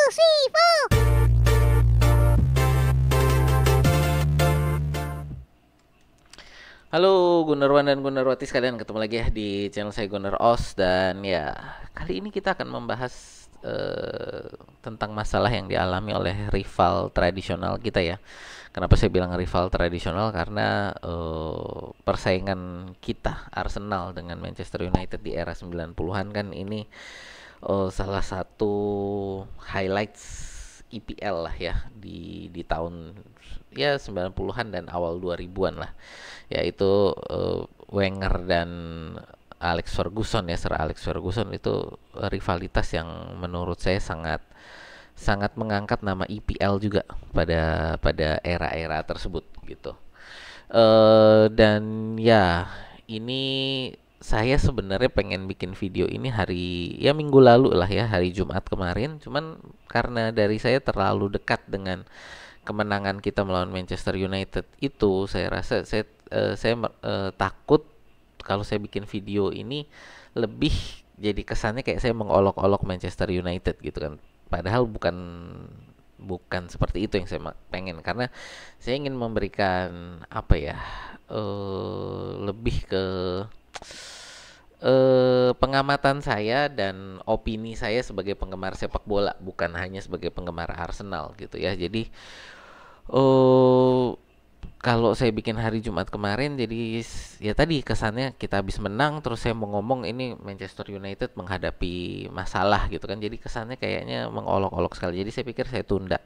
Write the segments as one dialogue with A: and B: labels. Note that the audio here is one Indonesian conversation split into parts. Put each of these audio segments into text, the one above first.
A: three, four.
B: Halo Gunerwan dan Gunerwati sekalian, ketemu lagi ya di channel saya Guner Os. Dan ya, kali ini kita akan membahas tentang masalah yang dialami oleh rival tradisional kita ya. Kenapa saya bilang rival tradisional? Karena persaingan kita Arsenal dengan Manchester United di era 90-an kan ini salah satu highlights IPL lah ya di tahun ya 90-an dan awal 2000-an lah, yaitu Wenger dan Alex Ferguson ya, Sir Alex Ferguson. Itu rivalitas yang menurut saya sangat sangat mengangkat nama IPL juga pada era-era tersebut gitu. Dan ya, ini saya sebenarnya pengen bikin video ini hari ya minggu lalu lah ya, hari Jumat kemarin. Cuman karena dari saya terlalu dekat dengan kemenangan kita melawan Manchester United itu, saya rasa saya takut kalau saya bikin video ini lebih jadi kesannya kayak saya mengolok-olok Manchester United gitu kan. Padahal bukan bukan seperti itu yang saya pengen, karena saya ingin memberikan apa ya, lebih ke pengamatan saya dan opini saya sebagai penggemar sepak bola, bukan hanya sebagai penggemar Arsenal gitu ya. Jadi kalau saya bikin hari Jumat kemarin, jadi ya tadi kesannya kita habis menang terus saya mau ngomong ini Manchester United menghadapi masalah gitu kan. Jadi kesannya kayaknya mengolok-olok sekali. Jadi saya pikir saya tunda.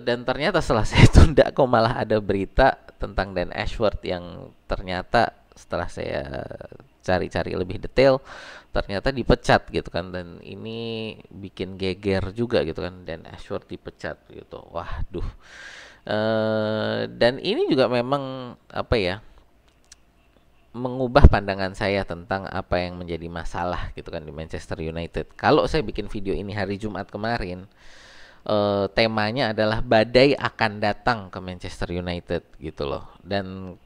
B: Dan ternyata setelah saya tunda kok malah ada berita tentang Dan Ashworth yang ternyata setelah saya cari-cari lebih detail ternyata dipecat gitu kan. Dan ini bikin geger juga gitu kan, Dan Ashworth dipecat gitu. Waduh. Dan ini juga memang apa ya, mengubah pandangan saya tentang apa yang menjadi masalah gitu kan di Manchester United. Kalau saya bikin video ini hari Jumat kemarin, temanya adalah badai akan datang ke Manchester United gitu loh. Dan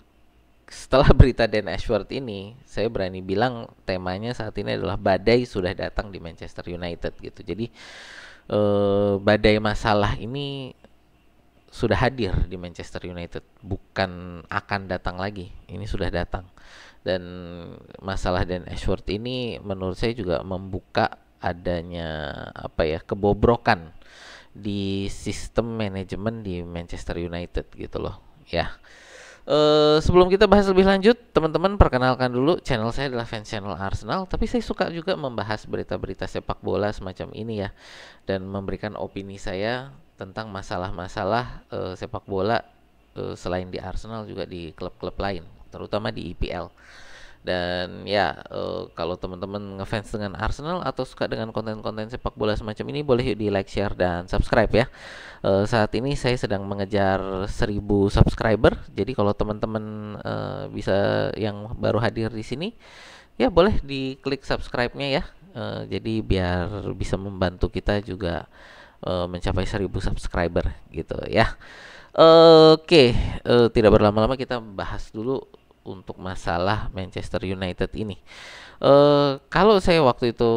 B: setelah berita Dan Ashworth ini, saya berani bilang temanya saat ini adalah badai sudah datang di Manchester United gitu. Jadi badai masalah ini sudah hadir di Manchester United, bukan akan datang lagi. Ini sudah datang. Dan masalah Dan Ashworth ini menurut saya juga membuka adanya apa ya, kebobrokan di sistem manajemen di Manchester United gitu loh ya. Sebelum kita bahas lebih lanjut, teman-teman perkenalkan dulu, channel saya adalah Fans Channel Arsenal, tapi saya suka juga membahas berita-berita sepak bola semacam ini ya, dan memberikan opini saya tentang masalah-masalah sepak bola, selain di Arsenal juga di klub-klub lain, terutama di IPL. Dan ya, kalau teman-teman ngefans dengan Arsenal atau suka dengan konten-konten sepak bola semacam ini, boleh yuk di like, share, dan subscribe ya. Saat ini saya sedang mengejar 1000 subscriber. Jadi kalau teman-teman bisa yang baru hadir di sini, ya boleh diklik subscribe-nya ya. Jadi biar bisa membantu kita juga mencapai 1000 subscriber gitu ya. Oke, tidak berlama-lama kita bahas dulu untuk masalah Manchester United ini. Kalau saya waktu itu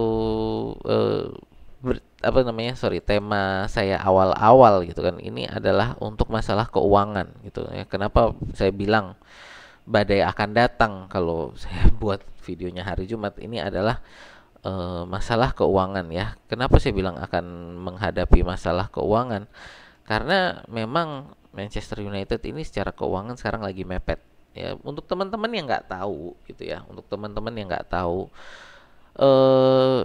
B: apa namanya, sorry, tema saya awal-awal gitu kan, ini adalah untuk masalah keuangan gitu ya. Kenapa saya bilang badai akan datang kalau saya buat videonya hari Jumat ini adalah masalah keuangan ya. Kenapa saya bilang akan menghadapi masalah keuangan? Karena memang Manchester United ini secara keuangan sekarang lagi mepet. Ya, untuk teman-teman yang nggak tahu gitu ya, untuk teman-teman yang nggak tahu,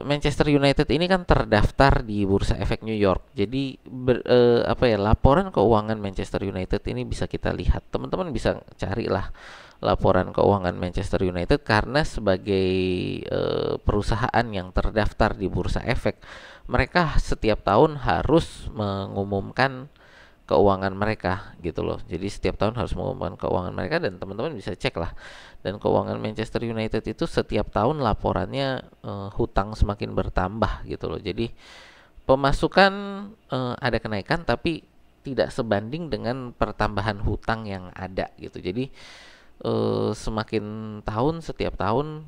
B: Manchester United ini kan terdaftar di Bursa Efek New York. Jadi apa ya, laporan keuangan Manchester United ini bisa kita lihat. Teman-teman bisa carilah laporan keuangan Manchester United, karena sebagai perusahaan yang terdaftar di Bursa Efek, mereka setiap tahun harus mengumumkan keuangan mereka gitu loh. Jadi setiap tahun harus mengumumkan keuangan mereka, dan teman-teman bisa cek lah. Dan keuangan Manchester United itu setiap tahun laporannya hutang semakin bertambah gitu loh. Jadi pemasukan ada kenaikan tapi tidak sebanding dengan pertambahan hutang yang ada gitu. Jadi semakin tahun, setiap tahun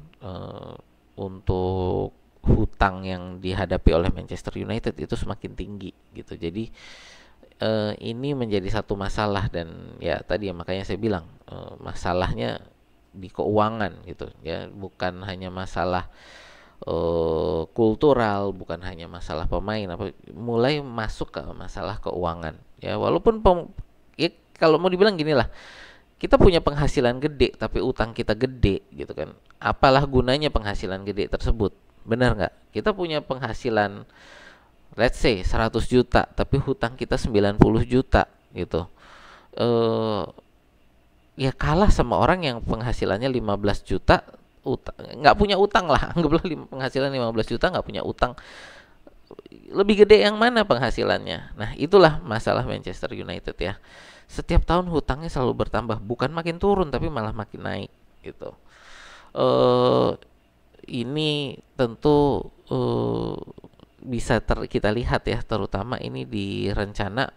B: untuk hutang yang dihadapi oleh Manchester United itu semakin tinggi gitu. Jadi ini menjadi satu masalah, dan ya tadi ya makanya saya bilang masalahnya di keuangan gitu ya, bukan hanya masalah kultural, bukan hanya masalah pemain, apa mulai masuk ke masalah keuangan ya. Walaupun ya, kalau mau dibilang gini lah, kita punya penghasilan gede tapi utang kita gede gitu kan, apalah gunanya penghasilan gede tersebut, benar nggak? Kita punya penghasilan let's say 100 juta tapi hutang kita 90 juta gitu, eh ya kalah sama orang yang penghasilannya 15 juta nggak punya utang lah. Anggaplah penghasilan 15 juta nggak punya utang, lebih gede yang mana penghasilannya? Nah itulah masalah Manchester United ya, setiap tahun hutangnya selalu bertambah, bukan makin turun tapi malah makin naik gitu. eh ini tentu bisa kita lihat ya, terutama ini di rencana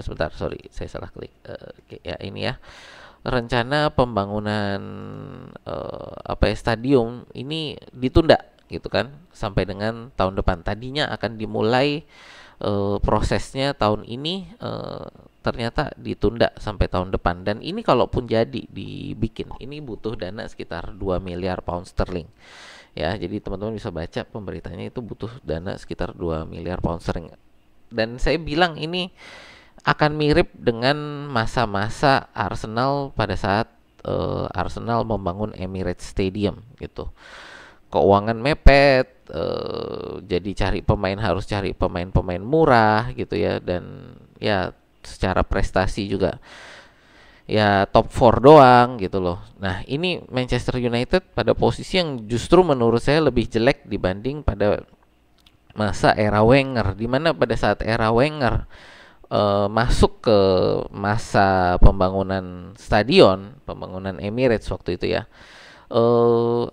B: sebentar, sorry saya salah klik, ya ini ya, rencana pembangunan apa ya, stadium ini ditunda gitu kan sampai dengan tahun depan. Tadinya akan dimulai prosesnya tahun ini, ternyata ditunda sampai tahun depan. Dan ini kalaupun jadi dibikin, ini butuh dana sekitar 2 miliar pound sterling. Ya, jadi teman-teman bisa baca pemberitanya, itu butuh dana sekitar 2 miliar pound sterling. Dan saya bilang ini akan mirip dengan masa-masa Arsenal pada saat Arsenal membangun Emirates Stadium gitu. Keuangan mepet, jadi cari pemain harus cari pemain-pemain murah gitu ya, dan ya secara prestasi juga ya top 4 doang gitu loh. Nah ini Manchester United pada posisi yang justru menurut saya lebih jelek dibanding pada masa era Wenger, dimana pada saat era Wenger masuk ke masa pembangunan stadion, pembangunan Emirates waktu itu ya,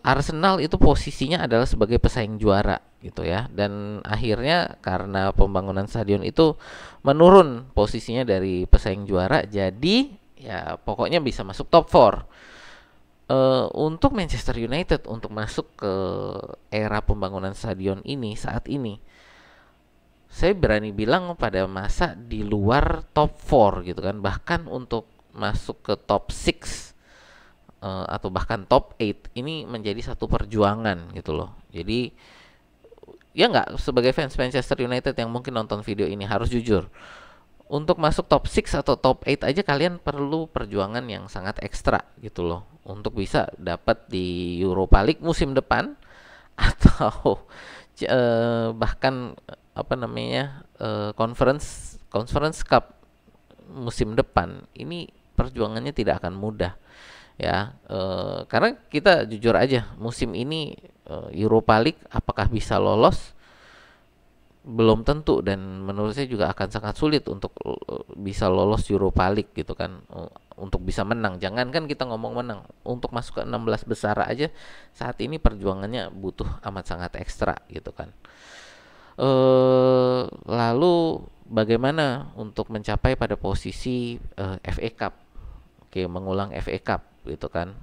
B: Arsenal itu posisinya adalah sebagai pesaing juara gitu ya, dan akhirnya karena pembangunan stadion itu menurun posisinya dari pesaing juara, jadi ya pokoknya bisa masuk top 4. Untuk Manchester United untuk masuk ke era pembangunan stadion ini saat ini, saya berani bilang pada masa di luar top 4 gitu kan, bahkan untuk masuk ke top 6 atau bahkan top 8 ini menjadi satu perjuangan gitu loh. Jadi ya nggak, sebagai fans Manchester United yang mungkin nonton video ini harus jujur, untuk masuk top 6 atau top 8 aja kalian perlu perjuangan yang sangat ekstra gitu loh, untuk bisa dapat di Europa League musim depan atau bahkan apa namanya, Conference Cup musim depan. Ini perjuangannya tidak akan mudah ya, karena kita jujur aja musim ini Europa League apakah bisa lolos belum tentu, dan menurut saya juga akan sangat sulit untuk bisa lolos Europa League gitu kan, untuk bisa menang. Jangankan kita ngomong menang, untuk masuk ke 16 besar aja saat ini perjuangannya butuh amat sangat ekstra gitu kan. Lalu bagaimana untuk mencapai pada posisi FA Cup, oke, mengulang FA Cup gitu kan,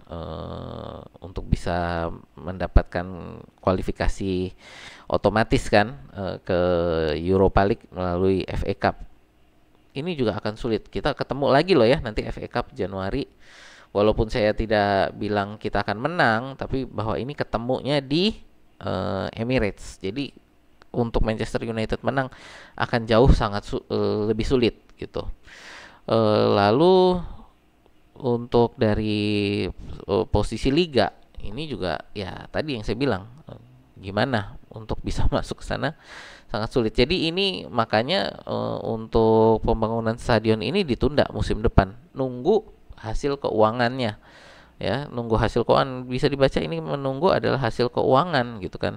B: untuk bisa mendapatkan kualifikasi otomatis kan ke Europa League melalui FA Cup. Ini juga akan sulit. Kita ketemu lagi loh ya nanti FA Cup Januari. Walaupun saya tidak bilang kita akan menang, tapi bahwa ini ketemunya di Emirates. Jadi untuk Manchester United menang akan jauh sangat lebih sulit gitu. Lalu untuk dari posisi liga ini juga ya tadi yang saya bilang, gimana untuk bisa masuk ke sana sangat sulit. Jadi ini makanya untuk pembangunan stadion ini ditunda musim depan, nunggu hasil keuangannya ya, nunggu hasil keuangan. Bisa dibaca ini menunggu adalah hasil keuangan gitu kan,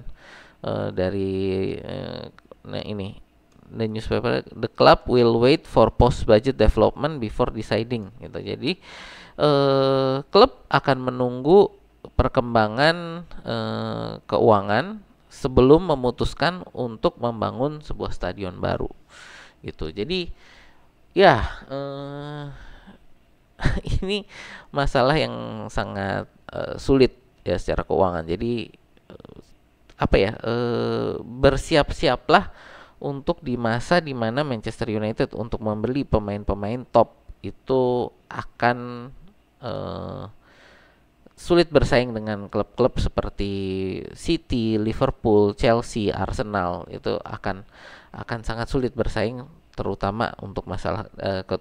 B: dari nah ini the newspaper, the club will wait for post budget development before deciding gitu. Jadi klub akan menunggu perkembangan keuangan sebelum memutuskan untuk membangun sebuah stadion baru gitu. Jadi ya ini masalah yang sangat sulit ya secara keuangan. Jadi apa ya, bersiap-siaplah untuk di masa dimana Manchester United untuk membeli pemain-pemain top itu akan eh, sulit bersaing dengan klub-klub seperti City, Liverpool, Chelsea, Arsenal. Itu akan sangat sulit bersaing, terutama untuk masalah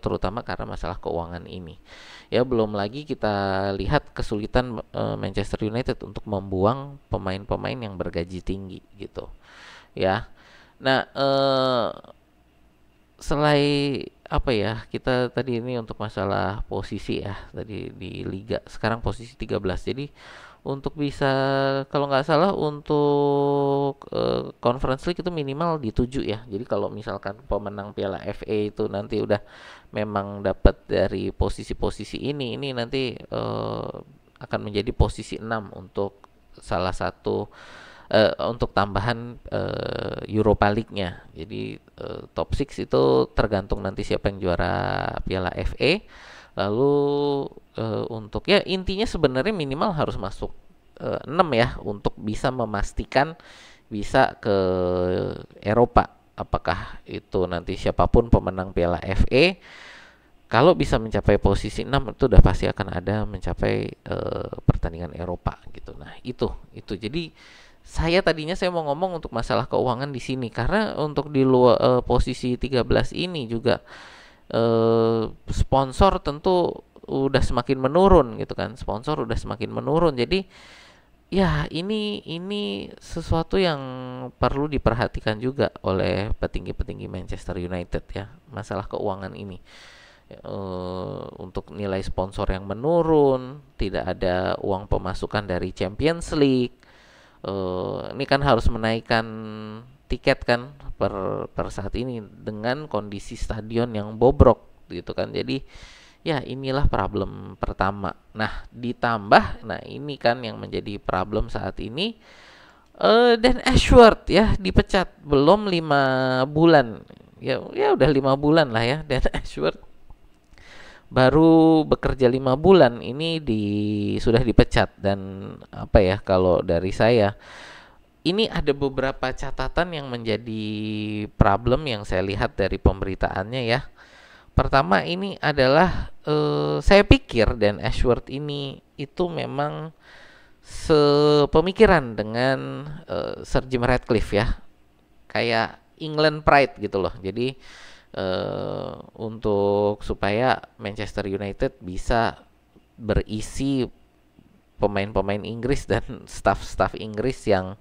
B: terutama karena masalah keuangan ini. Ya, belum lagi kita lihat kesulitan Manchester United untuk membuang pemain-pemain yang bergaji tinggi gitu. Ya. Nah, selain apa ya, kita tadi ini untuk masalah posisi ya, tadi di liga sekarang posisi 13. Jadi untuk bisa, kalau nggak salah untuk Conference League itu minimal di 7 ya. Jadi kalau misalkan pemenang Piala FA itu nanti udah memang dapat dari posisi-posisi ini nanti akan menjadi posisi 6 untuk salah satu untuk tambahan Europa League-nya. Jadi top 6 itu tergantung nanti siapa yang juara Piala FA. Lalu untuk, ya intinya sebenarnya minimal harus masuk 6 ya untuk bisa memastikan bisa ke Eropa. Apakah itu nanti siapapun pemenang Piala FA, kalau bisa mencapai posisi 6 itu udah pasti akan ada mencapai pertandingan Eropa gitu. Nah, itu. Jadi saya mau ngomong untuk masalah keuangan di sini karena untuk di luar posisi 13 ini juga sponsor tentu udah semakin menurun gitu kan. Sponsor udah semakin menurun. Jadi ya ini sesuatu yang perlu diperhatikan juga oleh petinggi-petinggi Manchester United ya, masalah keuangan ini. Untuk nilai sponsor yang menurun, tidak ada uang pemasukan dari Champions League. Ini kan harus menaikkan tiket kan per saat ini dengan kondisi stadion yang bobrok gitu kan. Jadi ya inilah problem pertama. Nah, ditambah, nah ini kan yang menjadi problem saat ini, Dan Ashworth ya dipecat belum 5 bulan. Ya udah 5 bulan lah ya. Dan Ashworth baru bekerja 5 bulan ini sudah dipecat. Dan apa ya, kalau dari saya ini ada beberapa catatan yang menjadi problem yang saya lihat dari pemberitaannya ya. Pertama ini adalah saya pikir Dan Ashworth ini itu memang sepemikiran dengan Sir Jim Ratcliffe ya, kayak England Pride gitu loh. Jadi untuk supaya Manchester United bisa berisi pemain-pemain Inggris dan staff-staff Inggris yang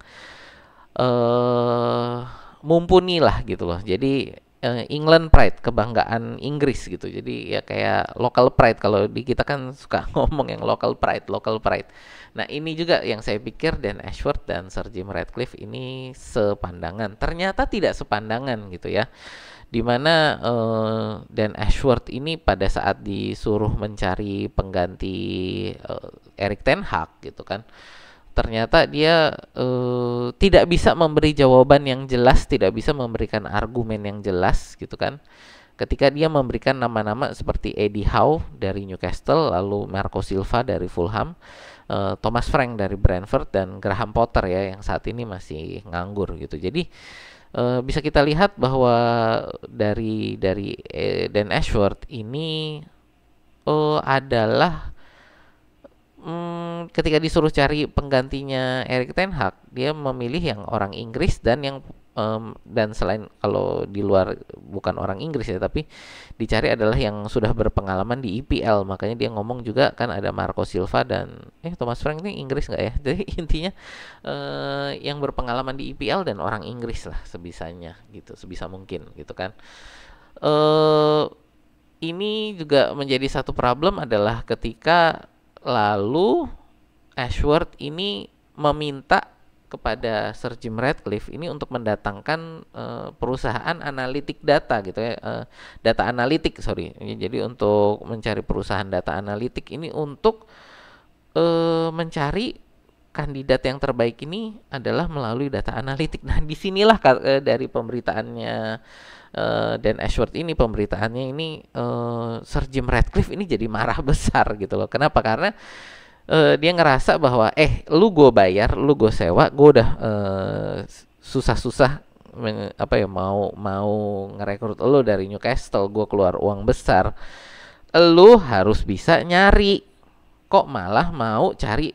B: mumpuni lah gitu loh. Jadi England Pride, kebanggaan Inggris gitu. Jadi ya kayak local pride, kalau di kita kan suka ngomong yang local pride. Nah, ini juga yang saya pikir Dan Ashworth dan Sir Jim Ratcliffe ini sepandangan. Ternyata tidak sepandangan gitu ya. Dimana Dan Ashworth ini pada saat disuruh mencari pengganti Erik ten Hag gitu kan, ternyata dia tidak bisa memberi jawaban yang jelas, tidak bisa memberikan argumen yang jelas gitu kan. Ketika dia memberikan nama-nama seperti Eddie Howe dari Newcastle, lalu Marco Silva dari Fulham, Thomas Frank dari Brentford, dan Graham Potter ya yang saat ini masih nganggur gitu. Jadi bisa kita lihat bahwa dari Dan Ashworth ini adalah ketika disuruh cari penggantinya Erik ten Hag, dia memilih yang orang Inggris dan yang dan selain, kalau di luar bukan orang Inggris ya, tapi dicari adalah yang sudah berpengalaman di EPL. Makanya dia ngomong juga kan ada Marco Silva dan Thomas Frank ini Inggris nggak ya? Jadi intinya yang berpengalaman di EPL dan orang Inggris lah sebisanya gitu, sebisa mungkin gitu kan. Ini juga menjadi satu problem adalah ketika lalu Ashworth ini meminta kepada Sir Jim Ratcliffe ini untuk mendatangkan perusahaan analitik data gitu ya, data analitik jadi untuk mencari perusahaan data analitik ini untuk mencari kandidat yang terbaik ini adalah melalui data analitik. Nah, disinilah dari pemberitaannya Dan Ashworth ini, pemberitaannya ini Sir Jim Ratcliffe ini jadi marah besar gitu loh. Kenapa? Karena dia ngerasa bahwa lu gue bayar, lu gue sewa, gue udah susah-susah apa ya, mau mau ngerekrut lu dari Newcastle, gue keluar uang besar, lu harus bisa nyari, kok malah mau cari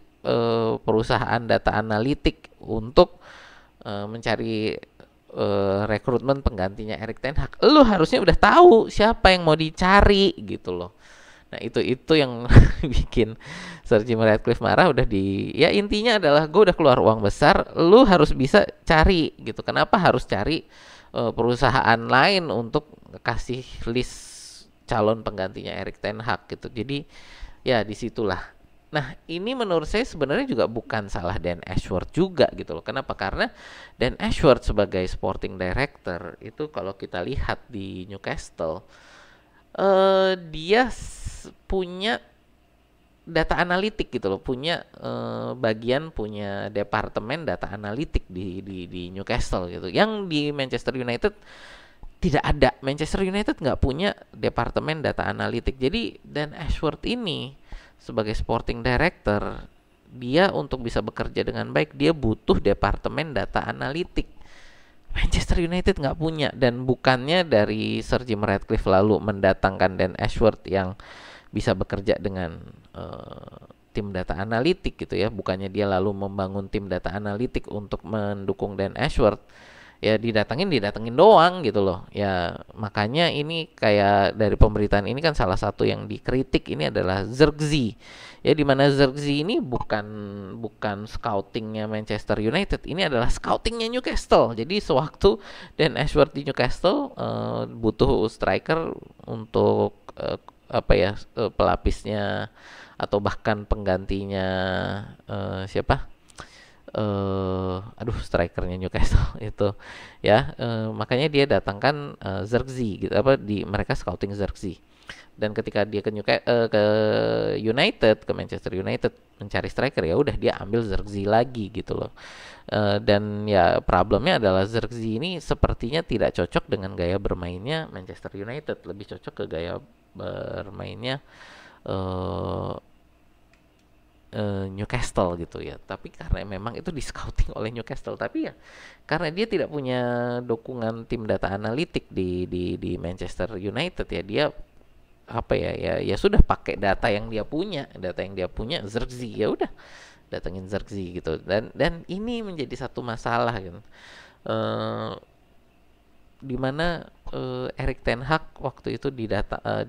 B: perusahaan data analitik untuk mencari rekrutmen penggantinya Erik ten Hag. Lu harusnya udah tahu siapa yang mau dicari gitu loh. Nah itu yang bikin Sir Jim Ratcliffe marah. Udah ya intinya adalah gue udah keluar uang besar, lu harus bisa cari gitu. Kenapa harus cari perusahaan lain untuk kasih list calon penggantinya Erik ten Hag gitu. Jadi ya disitulah. Nah ini menurut saya sebenarnya juga bukan salah Dan Ashworth juga gitu loh. Kenapa? Karena Dan Ashworth sebagai sporting director itu kalau kita lihat di Newcastle, dia punya data analitik gitu loh, punya punya departemen data analitik di Newcastle gitu. Yang di Manchester United tidak ada. Manchester United nggak punya departemen data analitik. Jadi Dan Ashworth ini sebagai sporting director, dia untuk bisa bekerja dengan baik, dia butuh departemen data analitik. Manchester United nggak punya, dan bukannya dari Sir Jim Ratcliffe lalu mendatangkan Dan Ashworth yang bisa bekerja dengan tim data analitik gitu ya, bukannya dia lalu membangun tim data analitik untuk mendukung Dan Ashworth, ya didatengin doang gitu loh ya. Makanya ini kayak dari pemberitaan ini kan salah satu yang dikritik ini adalah Zirkzee ya, dimana Zirkzee ini bukan scoutingnya Manchester United, ini adalah scoutingnya Newcastle. Jadi sewaktu Dan Ashworth di Newcastle butuh striker untuk pelapisnya atau bahkan penggantinya siapa strikernya Newcastle itu ya, makanya dia datangkan Zirkzee gitu, mereka scouting Zirkzee. Dan ketika dia ke Manchester United mencari striker, ya udah dia ambil Zirkzee lagi gitu loh. Dan ya problemnya adalah Zirkzee ini sepertinya tidak cocok dengan gaya bermainnya Manchester United, lebih cocok ke gaya bermainnya Newcastle gitu ya. Tapi karena memang itu di scouting oleh Newcastle, tapi ya karena dia tidak punya dukungan tim data analitik di Manchester United ya, dia ya sudah pakai data yang dia punya Zirkzee, ya udah datengin Zirkzee gitu. Dan ini menjadi satu masalah gitu, dimana Erik ten Hag waktu itu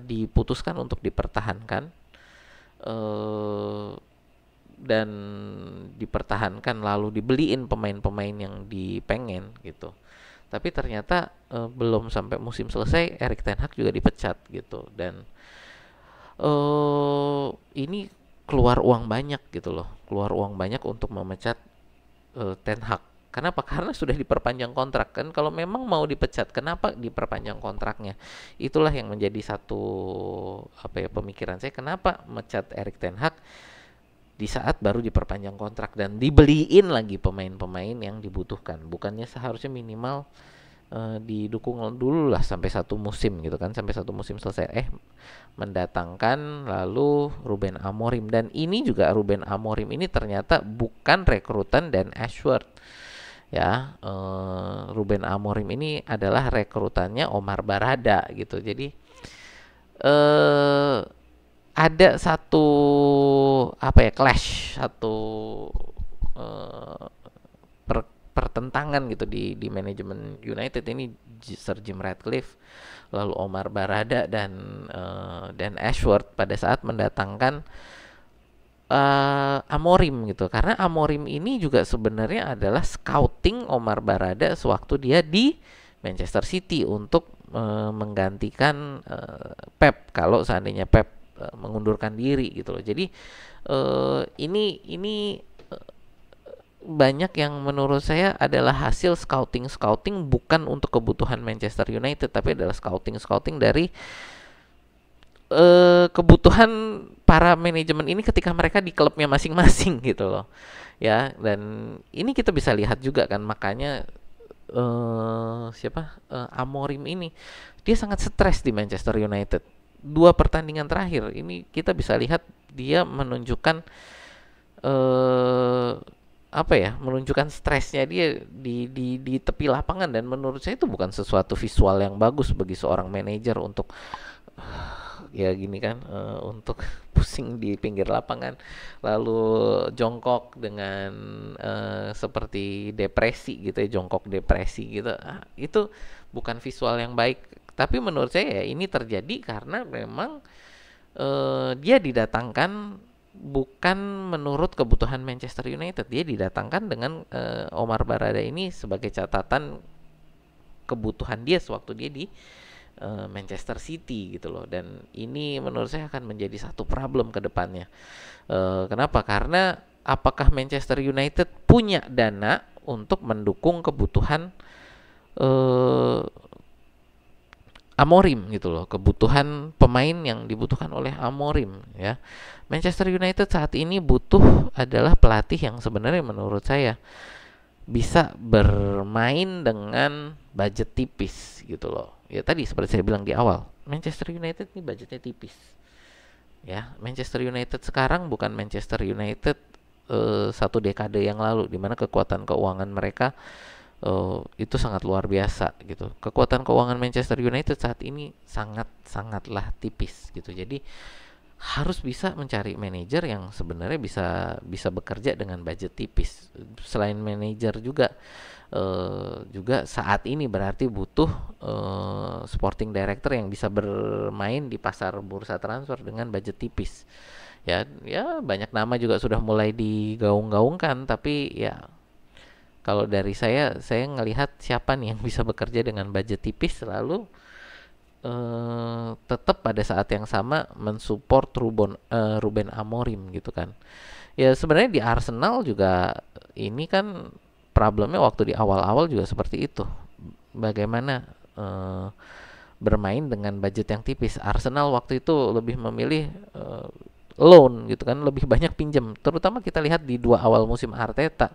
B: diputuskan untuk dipertahankan, dan dipertahankan lalu dibeliin pemain-pemain yang dipengen gitu. Tapi ternyata belum sampai musim selesai Erik ten Hag juga dipecat gitu. Dan ini keluar uang banyak gitu loh, keluar uang banyak untuk memecat ten Hag. Kenapa? Karena sudah diperpanjang kontrak kan. Kalau memang mau dipecat, kenapa diperpanjang kontraknya? Itulah yang menjadi satu pemikiran saya, kenapa mecat Erik ten Hag di saat baru diperpanjang kontrak dan dibeliin lagi pemain-pemain yang dibutuhkan. Bukannya seharusnya minimal didukung dulu lah sampai satu musim gitu kan, sampai satu musim selesai. Mendatangkan lalu Ruben Amorim, dan ini juga Ruben Amorim ini ternyata bukan rekrutan Dan Ashworth ya. Ruben Amorim ini adalah rekrutannya Omar Barada gitu. Jadi ada satu clash, satu pertentangan gitu di manajemen United ini, Sir Jim Ratcliffe lalu Omar Barada dan Ashworth pada saat mendatangkan Amorim gitu. Karena Amorim ini juga sebenarnya adalah scouting Omar Barada sewaktu dia di Manchester City untuk menggantikan Pep kalau seandainya Pep mengundurkan diri gitu loh. Jadi ini banyak yang menurut saya adalah hasil scouting bukan untuk kebutuhan Manchester United, tapi adalah scouting dari kebutuhan para manajemen ini ketika mereka di klubnya masing-masing gitu loh ya. Dan ini kita bisa lihat juga kan, makanya Amorim ini dia sangat stres di Manchester United. 2 pertandingan terakhir ini kita bisa lihat dia menunjukkan eh apa ya, menunjukkan stresnya dia di tepi lapangan, dan menurut saya itu bukan sesuatu visual yang bagus bagi seorang manajer untuk ya gini kan, untuk pusing di pinggir lapangan lalu jongkok dengan seperti depresi gitu ya, jongkok depresi gitu. Itu bukan visual yang baik. Tapi menurut saya ya ini terjadi karena memang dia didatangkan bukan menurut kebutuhan Manchester United. Dia didatangkan dengan Omar Barada ini sebagai catatan kebutuhan dia sewaktu dia di Manchester City gitu loh. Dan ini menurut saya akan menjadi satu problem ke depannya. Kenapa? Karena apakah Manchester United punya dana untuk mendukung kebutuhan Amorim gitu loh, kebutuhan pemain yang dibutuhkan oleh Amorim ya. Manchester United saat ini butuh adalah pelatih yang sebenarnya menurut saya bisa bermain dengan budget tipis gitu loh. Ya tadi seperti saya bilang di awal, Manchester United ini budgetnya tipis. Ya, Manchester United sekarang bukan Manchester United satu dekade yang lalu, di mana kekuatan keuangan mereka itu sangat luar biasa gitu. Kekuatan keuangan Manchester United saat ini sangatlah tipis gitu. Jadi harus bisa mencari manajer yang sebenarnya bisa bekerja dengan budget tipis. Selain manajer juga saat ini berarti butuh sporting director yang bisa bermain di pasar bursa transfer dengan budget tipis. Ya banyak nama juga sudah mulai digaung-gaungkan, tapi ya kalau dari saya ngelihat siapa nih yang bisa bekerja dengan budget tipis lalu tetap pada saat yang sama mensupport Ruben Amorim gitu kan. Ya sebenarnya di Arsenal juga ini kan problemnya waktu di awal-awal juga seperti itu. Bagaimana bermain dengan budget yang tipis. Arsenal waktu itu lebih memilih loan gitu kan, lebih banyak pinjam. Terutama kita lihat di dua awal musim Arteta.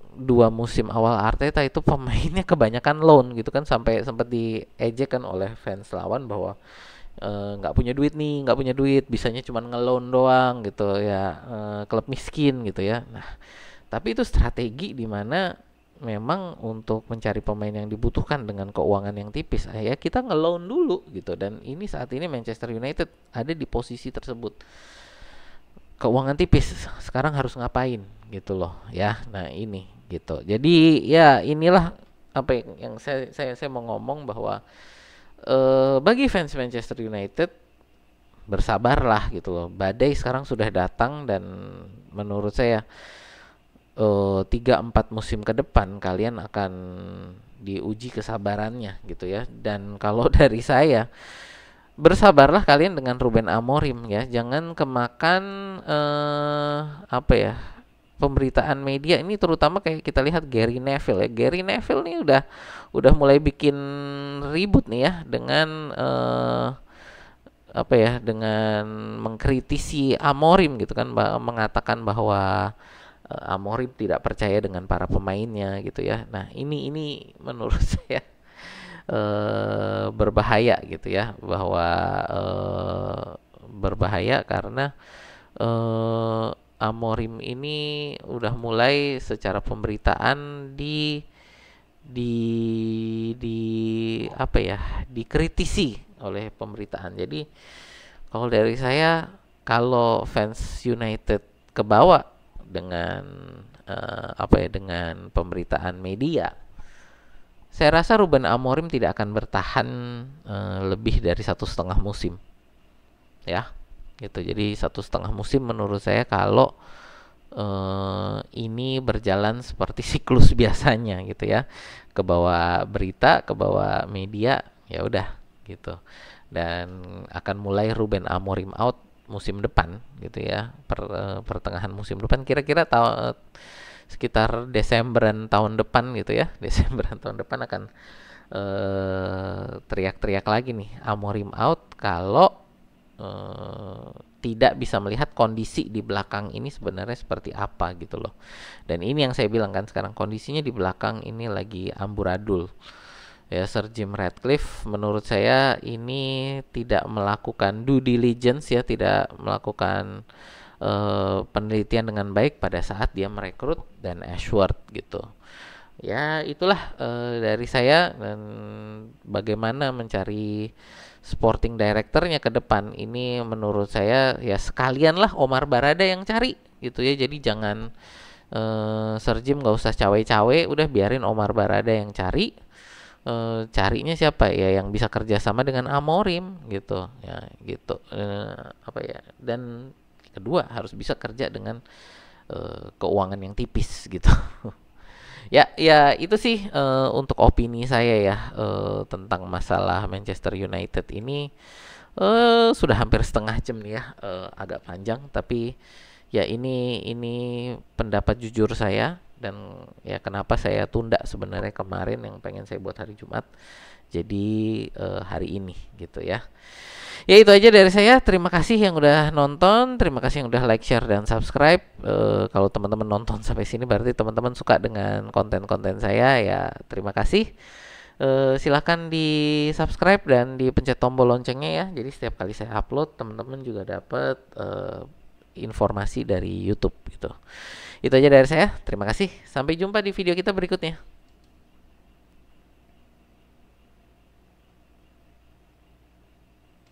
B: Dua musim awal Arteta itu pemainnya kebanyakan loan gitu kan, sampai sempat diejek kan oleh fans lawan bahwa nggak punya duit, bisanya cuma ngeloan doang gitu ya, klub miskin gitu ya. Nah, tapi itu strategi di mana memang untuk mencari pemain yang dibutuhkan dengan keuangan yang tipis, ya kita ngeloan dulu gitu. Dan ini saat ini Manchester United ada di posisi tersebut. Keuangan tipis, sekarang harus ngapain gitu loh ya. Nah ini gitu, jadi ya inilah apa yang saya mau ngomong bahwa bagi fans Manchester United bersabarlah gitu loh, badai sekarang sudah datang. Dan menurut saya 3-4 musim ke depan kalian akan diuji kesabarannya gitu ya. Dan kalau dari saya, bersabarlah kalian dengan Ruben Amorim ya, jangan kemakan apa ya, pemberitaan media ini, terutama kayak kita lihat Gary Neville ya. Gary Neville nih udah mulai bikin ribut nih ya dengan apa ya, dengan mengkritisi Amorim gitu kan, mengatakan bahwa Amorim tidak percaya dengan para pemainnya gitu ya. Nah ini menurut saya berbahaya gitu ya, bahwa berbahaya karena Amorim ini udah mulai secara pemberitaan di apa ya, dikritisi oleh pemberitaan. Jadi kalau dari saya, kalau fans United kebawa dengan apa ya, dengan pemberitaan media, saya rasa Ruben Amorim tidak akan bertahan lebih dari 1,5 musim, ya, gitu. Jadi 1,5 musim menurut saya kalau ini berjalan seperti siklus biasanya gitu ya, ke bawah berita, ke bawah media, ya udah gitu. Dan akan mulai Ruben Amorim out musim depan gitu ya, pertengahan musim depan, kira-kira sekitar Desemberan tahun depan gitu ya. Desemberan tahun depan akan teriak-teriak lagi nih Amorim out, kalau tidak bisa melihat kondisi di belakang ini sebenarnya seperti apa gitu loh. Dan ini yang saya bilang kan, sekarang kondisinya di belakang ini lagi amburadul ya. Sir Jim Ratcliffe menurut saya ini tidak melakukan due diligence ya, tidak melakukan penelitian dengan baik pada saat dia merekrut Dan Ashworth gitu. Ya itulah dari saya, dan bagaimana mencari sporting directornya ke depan ini menurut saya ya sekalian lah Omar Barada yang cari gitu ya. Jadi jangan Sir Jim nggak usah cawe-cawe, udah biarin Omar Barada yang cari. Carinya siapa ya yang bisa kerjasama dengan Amorim gitu ya gitu. Apa ya, dan kedua harus bisa kerja dengan keuangan yang tipis gitu. Ya, ya itu sih untuk opini saya ya tentang masalah Manchester United ini. Sudah hampir setengah jam nih ya, agak panjang, tapi ya ini pendapat jujur saya, dan ya kenapa saya tunda sebenarnya kemarin yang pengen saya buat hari Jumat. Jadi hari ini gitu ya. Ya itu aja dari saya. Terima kasih yang udah nonton, terima kasih yang udah like, share, dan subscribe. Kalau teman-teman nonton sampai sini berarti teman-teman suka dengan konten-konten saya ya. Terima kasih. Silahkan di subscribe dan dipencet tombol loncengnya ya. Jadi setiap kali saya upload, teman-teman juga dapat informasi dari YouTube gitu. Itu aja dari saya. Terima kasih. Sampai jumpa di video kita berikutnya.